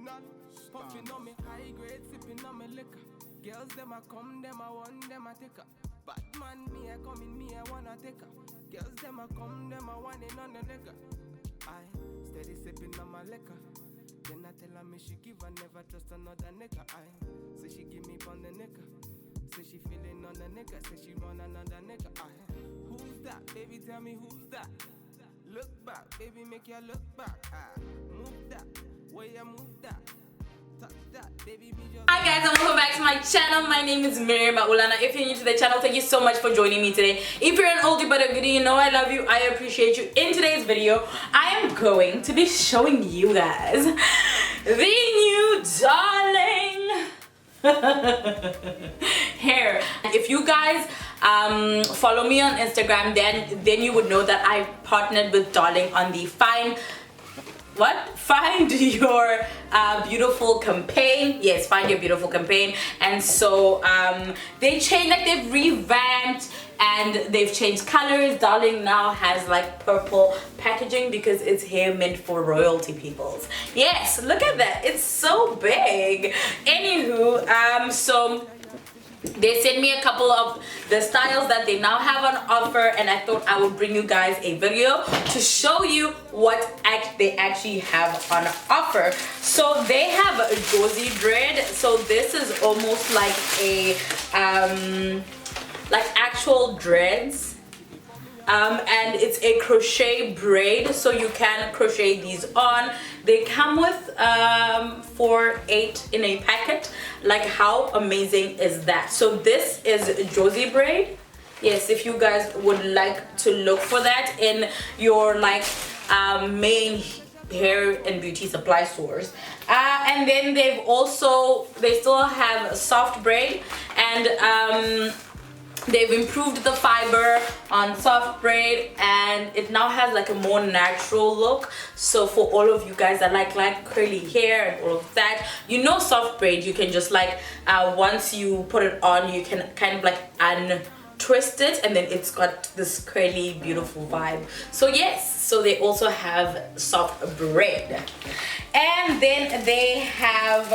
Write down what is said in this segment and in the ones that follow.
not puffing on me high grade, sipping on me liquor. Girls them a come, them a want, them a take her. Batman me a come in, me a wanna take her. Girls them a come, them a want it on the liquor. I steady sipping on my liquor. Then I tell her me she give her never trust another nigga. I say she give me on the nigga. Say she feeling on the nigga. Say she want another nigga. I who's that? Baby tell me who's that? Look back, baby make you look back. I move that, way you move that. Touch that, baby me just. Hi guys and welcome back to my channel. My name is Miriam Maulana. If you're new to the channel, thank you so much for joining me today. If you're an oldie but a goodie, you know I love you, I appreciate you. In today's video, I am going to be showing you guys the new darling hair. If you guys follow me on Instagram, then you would know that I partnered with Darling on the Find Your Beautiful campaign. Yes, Find Your Beautiful campaign. And so they changed, like they've revamped and they've changed colors. Darling now has like purple packaging because it's hair meant for royalty peoples. Yes, look at that, it's so big. Anywho, so they sent me a couple of the styles that they now have on offer, and I thought I would bring you guys a video to show you what they actually have on offer. So they have a Josie braid. So this is almost like a like actual dreads, and it's a crochet braid, so you can crochet these on. They come with 8 in a packet. Like, how amazing is that? So this is Josie braid. Yes, if you guys would like to look for that in your like main hair and beauty supply stores. And then they still have soft braid, and they've improved the fiber on soft braid, and it now has like a more natural look. So for all of you guys that like curly hair and all of that, you know, soft braid, you can just like once you put it on, you can kind of like untwist it, and then it's got this curly beautiful vibe. So yes, so they also have soft braid. And then they have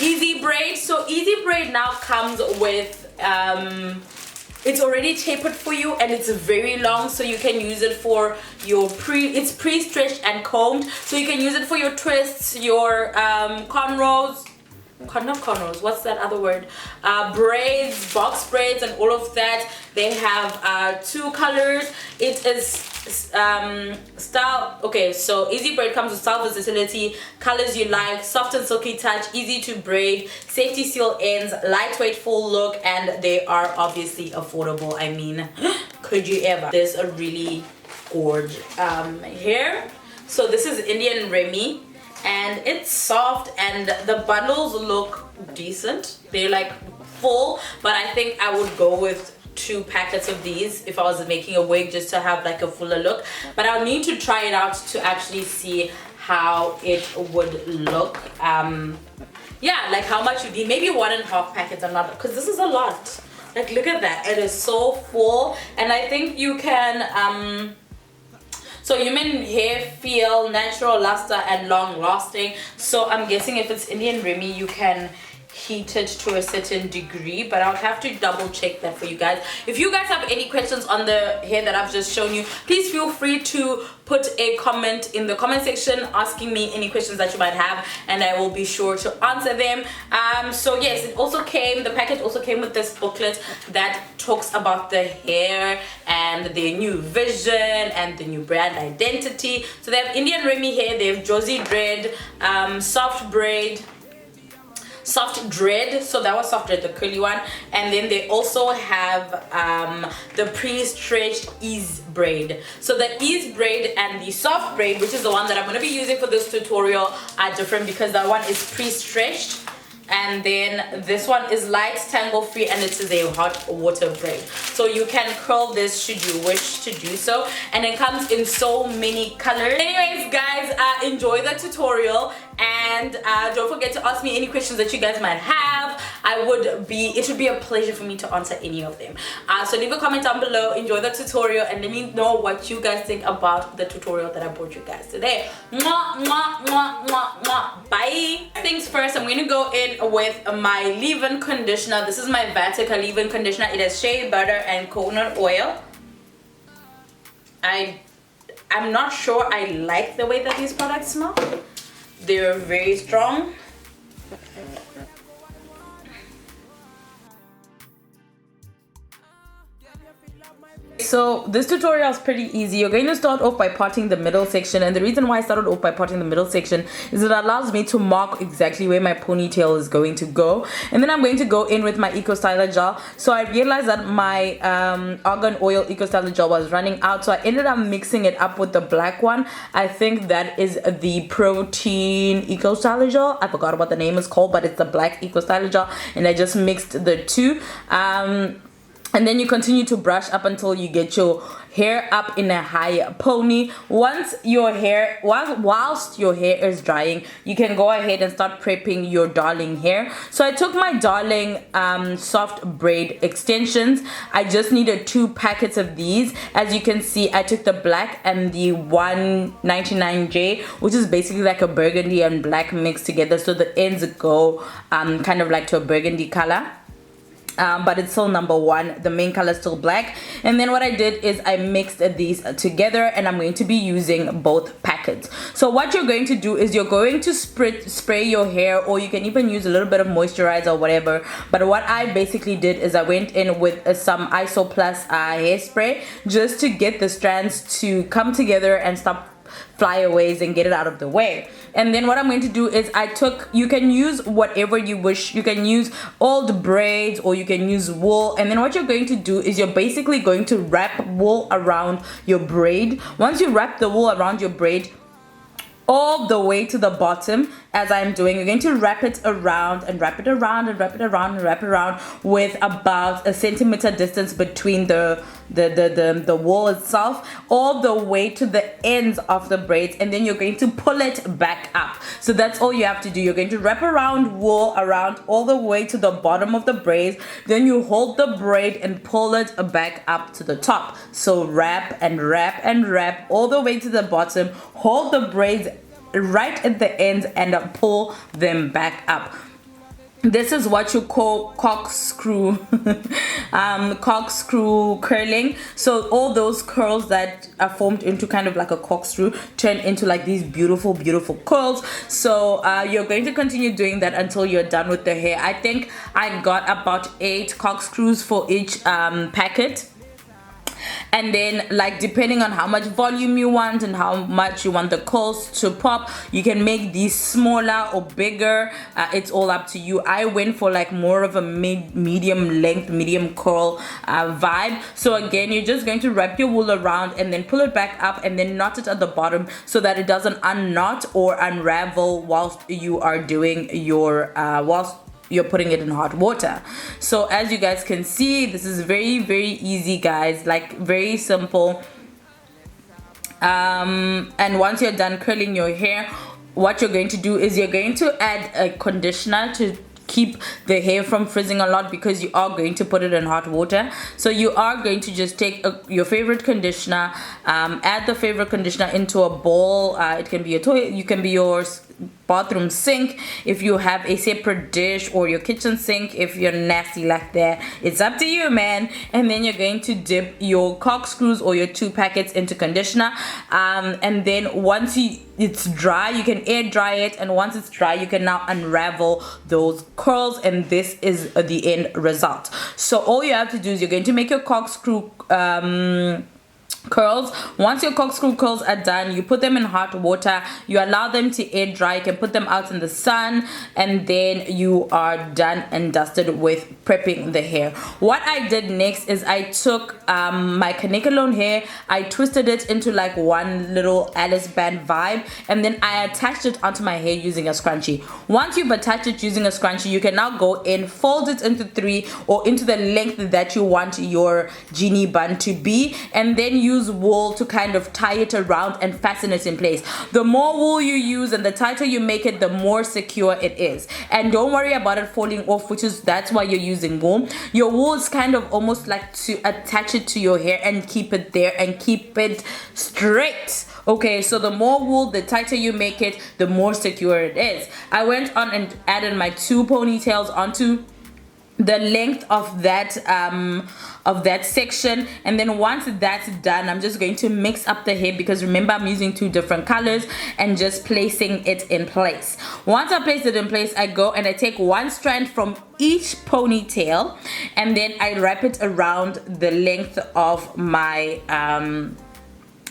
easy braid. So easy braid now comes with it's already tapered for you, and it's very long, so you can use it for your it's pre-stretched and combed, so you can use it for your twists, your cornrows, not cornrows, what's that other word, braids, box braids, and all of that. They have 2 colors. It is style. Okay, so easy braid comes with style versatility, colors you like, soft and silky touch, easy to braid, safety seal ends, lightweight full look, and they are obviously affordable. I mean, could you ever? There's a really gorgeous hair. So this is Indian Remy, and it's soft, and the bundles look decent. They're like full, but I think I would go with 2 packets of these if I was making a wig, just to have like a fuller look. But I'll need to try it out to actually see how it would look. Yeah, like how much would be, maybe 1.5 packets. I'm not, because this is a lot. Like, look at that, it is so full. And I think you can so human hair feel natural, luster, and long lasting. So I'm guessing if it's Indian Remy, you can heat it to a certain degree, but I'll have to double check that for you guys. If you guys have any questions on the hair that I've just shown you, please feel free to put a comment in the comment section asking me any questions that you might have, and I will be sure to answer them. So yes, the package also came with this booklet that talks about the hair and their new vision and the new brand identity. So they have Indian Remy hair, they have Josie braid, soft braid, soft dread, so that was soft dread, the curly one, and then they also have the pre-stretched ease braid. So the ease braid and the soft braid, which is the one that I'm going to be using for this tutorial, are different because that one is pre-stretched, and then this one is light, tangle free, and it is a hot water braid. So you can curl this should you wish to do so, and it comes in so many colors. Anyways guys, enjoy the tutorial, and don't forget to ask me any questions that you guys might have. it would be a pleasure for me to answer any of them. So leave a comment down below, enjoy the tutorial, and let me know what you guys think about the tutorial that I brought you guys today. Mwah, mwah, mwah, mwah, mwah. Bye. Things first, I'm going to go in with my leave-in conditioner. This is my Vatica leave-in conditioner. It has shea butter and coconut oil. I'm not sure I like the way that these products smell. They're very strong. So this tutorial is pretty easy. You're going to start off by parting the middle section, and the reason why I started off by parting the middle section is it allows me to mark exactly where my ponytail is going to go. And then I'm going to go in with my Eco Styler gel. So I realized that my argan oil Eco Styler gel was running out, so I ended up mixing it up with the black one. I think that is the protein Eco Styler gel. I forgot what the name is called, but it's the black Eco Styler gel, and I just mixed the two. And then you continue to brush up until you get your hair up in a high pony. Once your hair, whilst your hair is drying, you can go ahead and start prepping your darling hair. So I took my darling soft braid extensions. I just needed 2 packets of these. As you can see, I took the black and the 199J, which is basically like a burgundy and black mixed together, so the ends go kind of like to a burgundy color. But it's still number 1, the main color is still black. And then what I did is I mixed these together, and I'm going to be using both packets. So what you're going to do is you're going to spray your hair, or you can even use a little bit of moisturizer or whatever. But what I basically did is I went in with some Iso Plus hairspray, just to get the strands to come together and stop flyaways and get it out of the way. And then what I'm going to do is you can use whatever you wish. You can use old braids, or you can use wool. And then what you're going to do is you're basically going to wrap wool around your braid. Once you wrap the wool around your braid all the way to the bottom, as I'm doing, you're going to wrap it around and wrap it around and wrap it around and wrap it around with about a centimeter distance between the wool itself, all the way to the ends of the braids. And then you're going to pull it back up. So that's all you have to do. You're going to wrap around wool around all the way to the bottom of the braids. Then you hold the braid and pull it back up to the top. So wrap and wrap and wrap all the way to the bottom. Hold the braids right at the ends and pull them back up. This is what you call corkscrew corkscrew curling. So all those curls that are formed into kind of like a corkscrew turn into like these beautiful curls. So you're going to continue doing that until you're done with the hair. I think I got about 8 corkscrews for each packet. And then, like, depending on how much volume you want and how much you want the curls to pop, you can make these smaller or bigger. It's all up to you. I went for like more of a medium length, medium curl vibe. So again, you're just going to wrap your wool around and then pull it back up and then knot it at the bottom so that it doesn't unknot or unravel whilst you are doing your whilst you're putting it in hot water. So as you guys can see, this is very easy, guys, like very simple. And once you're done curling your hair, what you're going to do is you're going to add a conditioner to keep the hair from frizzing a lot, because you are going to put it in hot water. So you are going to just take your favorite conditioner, add the favorite conditioner into a bowl. It can be a toilet, you can be your bathroom sink if you have a separate dish, or your kitchen sink if you're nasty like that. It's up to you, man. And then you're going to dip your corkscrews or your 2 packets into conditioner, and then once it's dry, you can air dry it, and once it's dry, you can now unravel those curls, and this is the end result. So all you have to do is you're going to make your corkscrew curls. Once your corkscrew curls are done, you put them in hot water, you allow them to air dry, you can put them out in the sun, and then you are done and dusted with prepping the hair. What I did next is I took my Kanekalon hair, I twisted it into like one little Alice band vibe, and then I attached it onto my hair using a scrunchie. Once you've attached it using a scrunchie, you can now go in, fold it into 3 or into the length that you want your genie bun to be, and then then use wool to kind of tie it around and fasten it in place. The more wool you use and the tighter you make it, the more secure it is. And don't worry about it falling off, that's why you're using wool. Your wool is kind of almost like to attach it to your hair and keep it there and keep it straight. Okay, so the more wool, the tighter you make it, the more secure it is. I went on and added my 2 ponytails onto the length of that section, and then once that's done, I'm just going to mix up the hair, because remember I'm using 2 different colors, and just placing it in place. Once I place it in place, I go and I take 1 strand from each ponytail, and then I wrap it around the length of my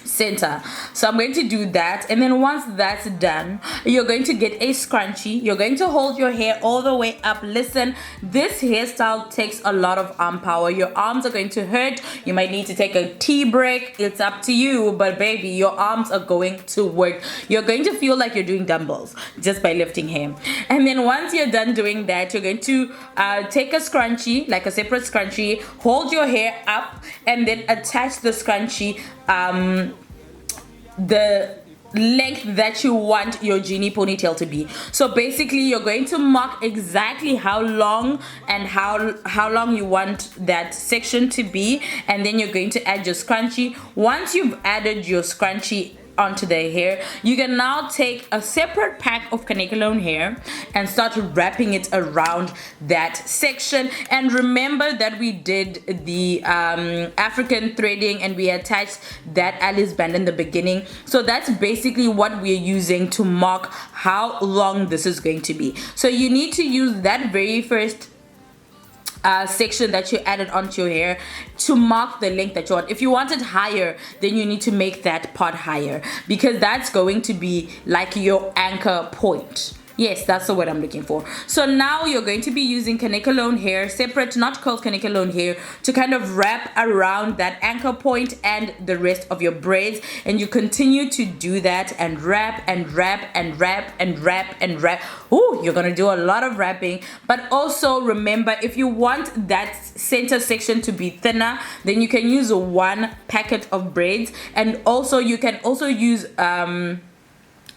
center. So I'm going to do that, and then once that's done, you're going to get a scrunchie. You're going to hold your hair all the way up. Listen, this hairstyle takes a lot of arm power. Your arms are going to hurt. You might need to take a tea break. It's up to you, but baby, your arms are going to work. You're going to feel like you're doing dumbbells just by lifting hair. And then once you're done doing that, you're going to take a scrunchie, like a separate scrunchie, hold your hair up, and then attach the scrunchie the length that you want your genie ponytail to be. So basically you're going to mark exactly how long and how long you want that section to be, and then you're going to add your scrunchie. Once you've added your scrunchie onto the hair, you can now take a separate pack of Kanekalon hair and start wrapping it around that section. And remember that we did the African threading and we attached that Alice band in the beginning, so that's basically what we're using to mark how long this is going to be. So you need to use that very first section that you added onto your hair to mark the length that you want. If you want it higher, then you need to make that part higher, because that's going to be like your anchor point. Yes, that's the word I'm looking for. So now you're going to be using Kanekalon hair, separate, not curled Kanekalon hair, to kind of wrap around that anchor point and the rest of your braids. And you continue to do that and wrap and wrap and wrap and wrap and wrap. Ooh, you're gonna do a lot of wrapping. But also remember, if you want that center section to be thinner, then you can use 1 packet of braids. And also you can also use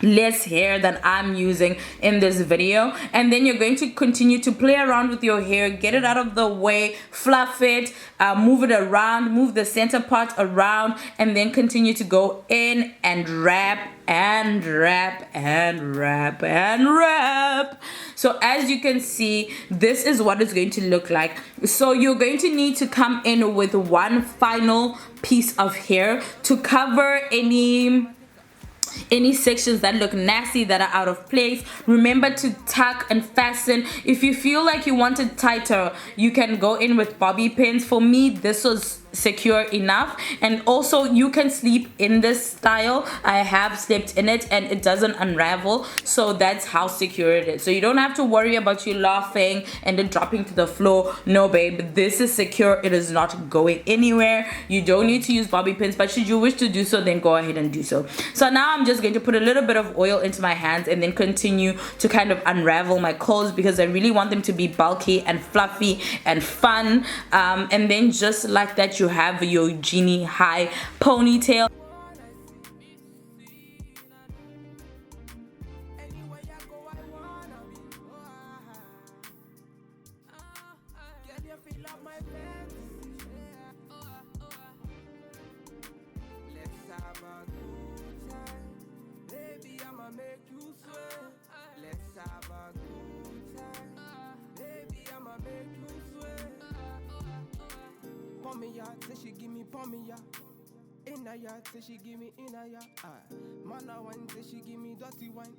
less hair than I'm using in this video. And then you're going to continue to play around with your hair, get it out of the way, fluff it, move it around, move the center part around, and then continue to go in and wrap and wrap and wrap and wrap. So as you can see, this is what it's going to look like. So you're going to need to come in with 1 final piece of hair to cover any sections that look nasty, that are out of place. Remember to tuck and fasten. If you feel like you want it tighter, you can go in with bobby pins. For me, this was secure enough. And also you can sleep in this style. I have slept in it and it doesn't unravel, so that's how secure it is. So you don't have to worry about you laughing and then dropping to the floor. No babe, this is secure. It is not going anywhere. You don't need to use bobby pins, but should you wish to do so, then go ahead and do so. So now I'm just going to put a little bit of oil into my hands and then continue to kind of unravel my curls, because I really want them to be bulky and fluffy and fun. And then just like that, you have your genie high ponytail. Say she give me pomia. In a yard, say she give me in a yard. Man a wine, say she give me dirty wine.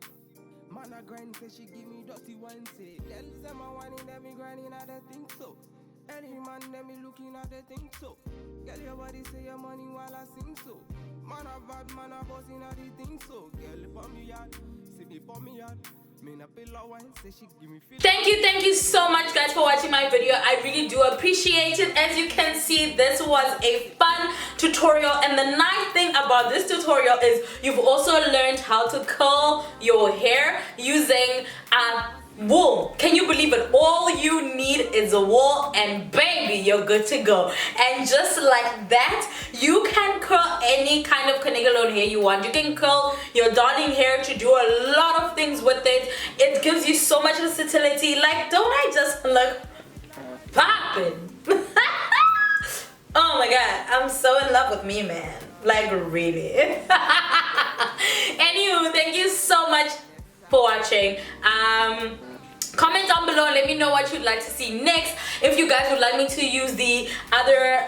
Man a grind, say she give me dirty wine. Say, girls them a wine in me grinding at the think so. Any man them me looking at the think so. Girl your body say your money while I sing so. Man a bad, man a bossing at the think so. Girl pomia, say me pomia. Thank you so much guys for watching my video. I really do appreciate it. As you can see, this was a fun tutorial, and the nice thing about this tutorial is you've also learned how to curl your hair using wool. Can you believe it? All you need is a wool and baby, you're good to go. And just like that, you can curl any kind of Kanekalon hair you want. You can curl your darling hair to do a lot of things with it. It gives you so much versatility. Like, don't I just look popping? Oh my god, I'm so in love with me, man. Like, really. Anywho, thank you so much for watching. Comment down below and let me know what you'd like to see next. If you guys would like me to use the other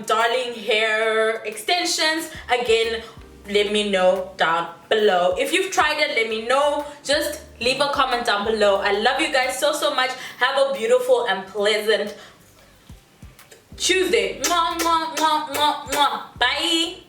darling hair extensions, again, let me know down below. If you've tried it, let me know. Just leave a comment down below. I love you guys so much. Have a beautiful and pleasant Tuesday. Mwah, mwah, mwah, mwah, mwah. Bye.